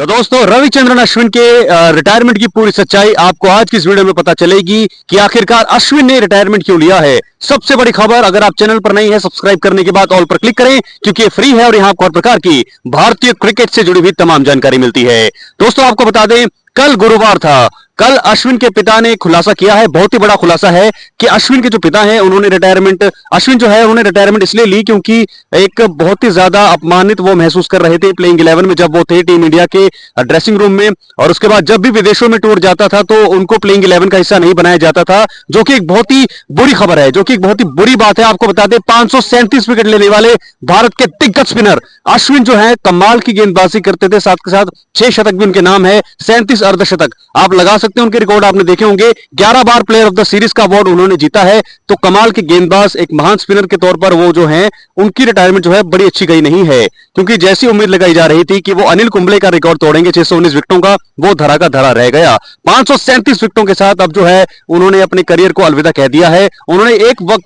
तो दोस्तों रविचंद्रन अश्विन के रिटायरमेंट की पूरी सच्चाई आपको आज की इस वीडियो में पता चलेगी कि आखिरकार अश्विन ने रिटायरमेंट क्यों लिया है। सबसे बड़ी खबर, अगर आप चैनल पर नहीं है सब्सक्राइब करने के बाद ऑल पर क्लिक करें, क्योंकि ये फ्री है और यहां आपको हर प्रकार की भारतीय क्रिकेट से जुड़ी हुई तमाम जानकारी मिलती है। दोस्तों आपको बता दें, कल गुरुवार था। कल अश्विन के पिता ने खुलासा किया है, बहुत ही बड़ा खुलासा है कि अश्विन के जो पिता हैं उन्होंने अश्विन जो है उन्होंने रिटायरमेंट इसलिए ली क्योंकि एक बहुत ही ज्यादा अपमानित वो महसूस कर रहे थे प्लेइंग 11 में जब वो थे टीम इंडिया के ड्रेसिंग रूम में, और उसके बाद जब भी विदेशों में टूर जाता था तो उनको प्लेइंग 11 का हिस्सा नहीं बनाया जाता था, जो कि एक बहुत ही बुरी खबर है, जो कि एक बहुत ही बुरी बात है। आपको बता दें 537 विकेट लेने वाले भारत के दिग्गज स्पिनर अश्विन जो है कमाल की गेंदबाजी करते थे, साथ के साथ 6 शतक भी उनके नाम है, 37 अर्धशतक आप लगा सकते हैं। उनके रिकॉर्ड आपने देखे होंगे, 11 बार प्लेयर ऑफ द सीरीज का अवार्ड उन्होंने जीता है। तो कमाल के गेंदबाज, एक महान स्पिनर के तौर पर वो जो है उनकी रिटायरमेंट जो है बड़ी अच्छी गई नहीं है, क्योंकि जैसी उम्मीद लगाई जा रही थी कि वो अनिल कुंबले का रिकॉर्ड तोड़ेंगे 619 विकेटों का, वो धरा का धरा रह गया। 537 विकेटों के साथ अब जो है उन्होंने अपने करियर को अलविदा कह दिया है। उन्होंने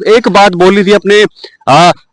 एक बात बोली थी अपने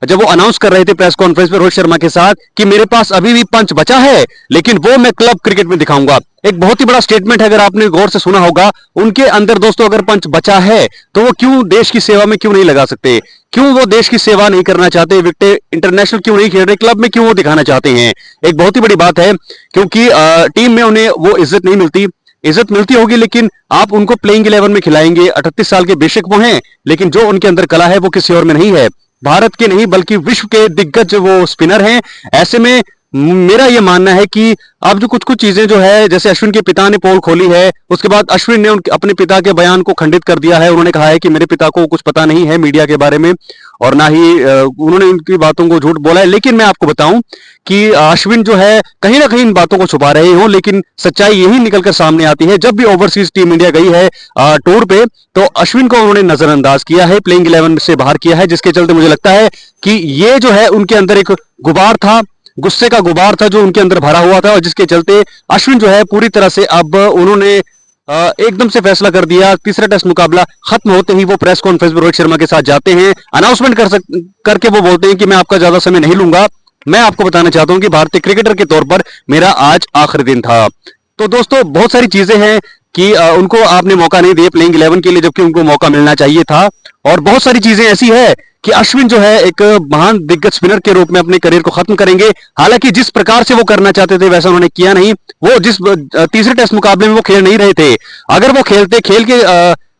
जब वो अनाउंस कर रहे थे प्रेस कॉन्फ्रेंस में रोहित शर्मा के साथ कि मेरे पास अभी भी पंच बचा है, लेकिन वो मैं क्लब क्रिकेट में दिखाऊंगा। एक बहुत ही बड़ा स्टेटमेंट है, अगर आपने गौर से सुना होगा उनके अंदर। दोस्तों अगर पंच बचा है तो वो क्यों देश की सेवा में क्यों नहीं लगा सकते, क्यों वो देश की सेवा नहीं करना चाहते, विकेट इंटरनेशनल क्यों नहीं खेल रहे, क्लब में क्यों वो दिखाना चाहते हैं। एक बहुत ही बड़ी बात है, क्योंकि टीम में उन्हें वो इज्जत नहीं मिलती। इज्जत मिलती होगी लेकिन आप उनको प्लेइंग 11 में खिलाएंगे। 38 साल के बेशक वो हैं, लेकिन जो उनके अंदर कला है वो किसी और में नहीं है। भारत के नहीं बल्कि विश्व के दिग्गज वो स्पिनर हैं। ऐसे में मेरा यह मानना है कि अब जो कुछ चीजें जो है, जैसे अश्विन के पिता ने पोल खोली है, उसके बाद अश्विन ने अपने पिता के बयान को खंडित कर दिया है। उन्होंने कहा है कि मेरे पिता को कुछ पता नहीं है मीडिया के बारे में, और ना ही उन्होंने उनकी बातों को झूठ बोला है। लेकिन मैं आपको बताऊं कि अश्विन जो है कहीं ना कहीं इन बातों को छुपा रहे हो, लेकिन सच्चाई यही निकलकर सामने आती है। जब भी ओवरसीज टीम इंडिया गई है टूर पे, तो अश्विन को उन्होंने नजरअंदाज किया है, प्लेइंग 11 से बाहर किया है, जिसके चलते मुझे लगता है कि ये जो है उनके अंदर एक गुबार था, गुस्से का गुबार था जो उनके अंदर भरा हुआ था, और जिसके चलते अश्विन जो है पूरी तरह से अब उन्होंने एकदम से फैसला कर दिया। तीसरा टेस्ट मुकाबला खत्म होते ही वो प्रेस कॉन्फ्रेंस में रोहित शर्मा के साथ जाते हैं, अनाउंसमेंट करके वो बोलते हैं कि मैं आपका ज्यादा समय नहीं लूंगा, मैं आपको बताना चाहता हूं कि भारतीय क्रिकेटर के तौर पर मेरा आज आखिरी दिन था। तो दोस्तों बहुत सारी चीजें हैं कि उनको आपने मौका नहीं दिया प्लेइंग 11 के लिए, जबकि उनको मौका मिलना चाहिए था। और बहुत सारी चीजें ऐसी है कि अश्विन जो है एक महान दिग्गज स्पिनर के रूप में अपने करियर को खत्म करेंगे। हालांकि जिस प्रकार से वो करना चाहते थे वैसा उन्होंने किया नहीं। वो जिस तीसरे टेस्ट मुकाबले में वो खेल नहीं रहे थे, अगर वो खेल के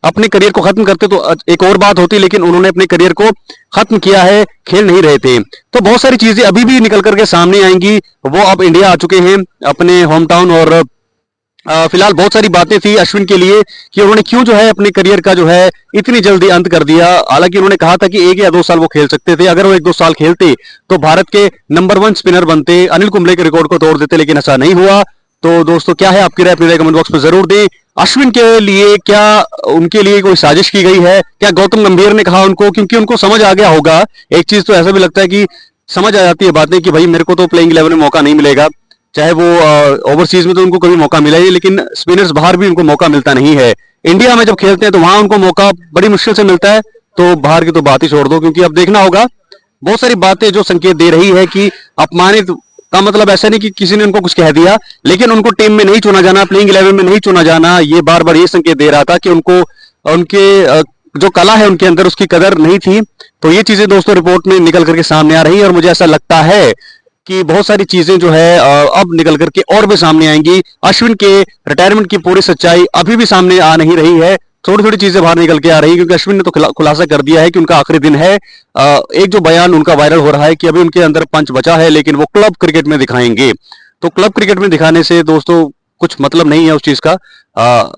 अपने करियर को खत्म करते तो एक और बात होती, लेकिन उन्होंने अपने करियर को खत्म किया है, खेल नहीं रहे थे। तो बहुत सारी चीजें अभी भी निकल करके सामने आएंगी। वो अब इंडिया आ चुके हैं अपने होम टाउन, और फिलहाल बहुत सारी बातें थी अश्विन के लिए कि उन्होंने क्यों जो है अपने करियर का जो है इतनी जल्दी अंत कर दिया। हालांकि उन्होंने कहा था कि 1 या 2 साल वो खेल सकते थे, अगर वो 1-2 साल खेलते तो भारत के नंबर 1 स्पिनर बनते, अनिल कुंबले के रिकॉर्ड को तोड़ देते, लेकिन ऐसा नहीं हुआ। तो दोस्तों क्या है आपकी राय, अपनी राय कमेंट बॉक्स में जरूर दें। अश्विन के लिए क्या उनके लिए कोई साजिश की गई है, क्या गौतम गंभीर ने कहा उनको, क्योंकि उनको समझ आ गया होगा। एक चीज तो ऐसा भी लगता है कि समझ आ जाती है बातें कि भाई मेरे को तो प्लेइंग 11 में मौका नहीं मिलेगा, चाहे वो ओवरसीज में तो उनको कभी मौका मिला ही, लेकिन स्पिनर्स बाहर भी उनको मौका मिलता नहीं है। इंडिया में जब खेलते हैं तो वहां उनको मौका बड़ी मुश्किल से मिलता है, तो बाहर की तो बात ही छोड़ दो। क्योंकि अब देखना होगा बहुत सारी बातें जो संकेत दे रही है कि अपमानित का मतलब ऐसा नहीं कि किसी ने उनको कुछ कह दिया, लेकिन उनको टीम में नहीं चुना जाना, प्लेइंग 11 में नहीं चुना जाना, ये बार बार ये संकेत दे रहा था कि उनको उनके जो कला है उनके अंदर उसकी कदर नहीं थी। तो ये चीजें दोस्तों रिपोर्ट में निकल करके सामने आ रही है, और मुझे ऐसा लगता है कि बहुत सारी चीजें जो है अब निकल करके और भी सामने आएंगी। अश्विन के रिटायरमेंट की पूरी सच्चाई अभी भी सामने आ नहीं रही है, थोड़ी थोड़ी चीजें बाहर निकल के आ रही है, क्योंकि अश्विन ने तो खुलासा कर दिया है कि उनका आखिरी दिन है। एक जो बयान उनका वायरल हो रहा है कि अभी उनके अंदर पंच बचा है, लेकिन वो क्लब क्रिकेट में दिखाएंगे। तो क्लब क्रिकेट में दिखाने से दोस्तों कुछ मतलब नहीं है उस चीज का।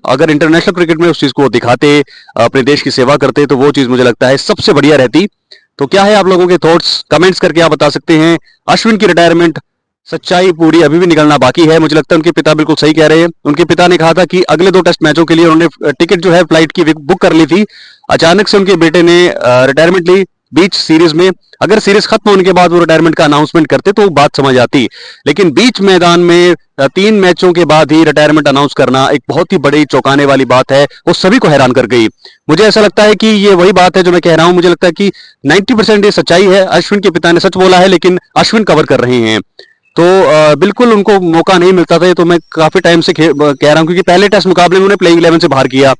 अगर इंटरनेशनल क्रिकेट में उस चीज को दिखाते, अपने देश की सेवा करते, तो वो चीज मुझे लगता है सबसे बढ़िया रहती। तो क्या है आप लोगों के थॉट्स, कमेंट्स करके आप बता सकते हैं। अश्विन की रिटायरमेंट सच्चाई पूरी अभी भी निकलना बाकी है। मुझे लगता है उनके पिता बिल्कुल सही कह रहे हैं। उनके पिता ने कहा था कि अगले 2 टेस्ट मैचों के लिए उन्होंने टिकट जो है फ्लाइट की बुक कर ली थी। अचानक से उनके बेटे ने रिटायरमेंट ली बीच सीरीज में। अगर सीरीज खत्म होने के बाद वो रिटायरमेंट का अनाउंसमेंट करते तो बात समझ आती, लेकिन बीच मैदान में 3 मैचों के बाद ही रिटायरमेंट अनाउंस करना एक बहुत ही बड़ी चौंकाने वाली बात है, वो सभी को हैरान कर गई। मुझे ऐसा लगता है कि ये वही बात है जो मैं कह रहा हूं। मुझे लगता है कि 90% ये सच्चाई है। अश्विन के पिता ने सच बोला है, लेकिन अश्विन कवर कर रहे हैं। तो बिल्कुल उनको मौका नहीं मिलता था। ये तो मैं काफी टाइम से कह रहा हूं, क्योंकि पहले टेस्ट मुकाबले में उन्हें प्लेइंग 11 से बाहर किया।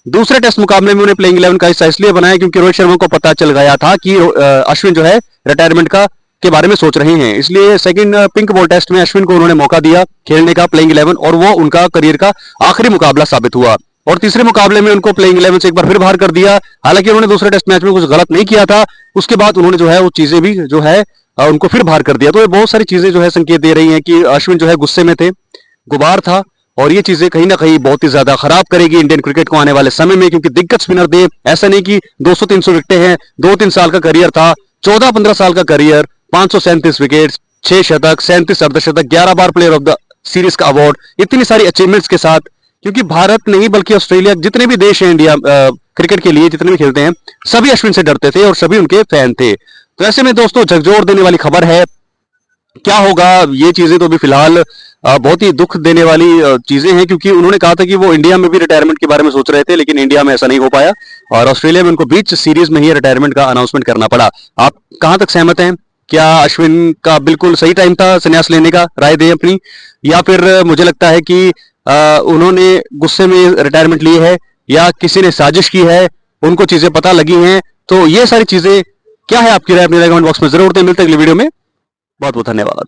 दूसरे टेस्ट मुकाबले में उन्हें प्लेइंग 11 का हिस्सा इसलिए बनाया क्योंकि रोहित शर्मा को पता चल गया था कि अश्विन जो है रिटायरमेंट का के बारे में सोच रहे हैं। इसलिए सेकंड पिंक बॉल टेस्ट में अश्विन को उन्होंने मौका दिया खेलने का प्लेइंग 11, और वो उनका करियर का आखिरी मुकाबला साबित हुआ। और तीसरे मुकाबले में उनको प्लेइंग 11 से एक बार फिर बाहर कर दिया। हालांकि उन्होंने दूसरे टेस्ट मैच में कुछ गलत नहीं किया था, उसके बाद उन्होंने जो है वो चीजें भी जो है उनको फिर बाहर कर दिया। तो ये बहुत सारी चीजें जो है संकेत दे रही हैं कि अश्विन जो है गुस्से में थे, गुबार था, और ये चीजें कहीं ना कहीं बहुत ही ज्यादा खराब करेगी इंडियन क्रिकेट को आने वाले समय में, क्योंकि दिग्गज स्पिनर थे। ऐसा नहीं कि 200-300 विकेटें हैं, 2-3 साल का करियर था, 14-15 साल का करियर, 537 विकेट, 6 शतक, 37 अर्धशतक, 11 बार प्लेयर ऑफ द सीरीज का अवार्ड, इतनी सारी अचीवमेंट्स के साथ। क्योंकि भारत नहीं बल्कि ऑस्ट्रेलिया, जितने भी देश हैं इंडिया क्रिकेट के लिए, जितने भी खेलते हैं, सभी अश्विन से डरते थे और सभी उनके फैन थे। तो ऐसे में दोस्तों झकझोर देने वाली खबर है, क्या होगा ये चीजें तो अभी फिलहाल बहुत ही दुख देने वाली चीजें हैं, क्योंकि उन्होंने कहा था कि वो इंडिया में भी रिटायरमेंट के बारे में सोच रहे थे, लेकिन इंडिया में ऐसा नहीं हो पाया और ऑस्ट्रेलिया में उनको बीच सीरीज में ही रिटायरमेंट का अनाउंसमेंट करना पड़ा। आप कहां तक सहमत हैं? क्या अश्विन का बिल्कुल सही टाइम था संन्यास लेने का? राय दें अपनी। या फिर मुझे लगता है कि उन्होंने गुस्से में रिटायरमेंट ली है, या किसी ने साजिश की है, उनको चीजें पता लगी हैं। तो ये सारी चीजें क्या है आपकी राय? अपनी राय कमेंट बॉक्स में जरूर दें। मिलते हैं अगली वीडियो में। बहुत बहुत धन्यवाद।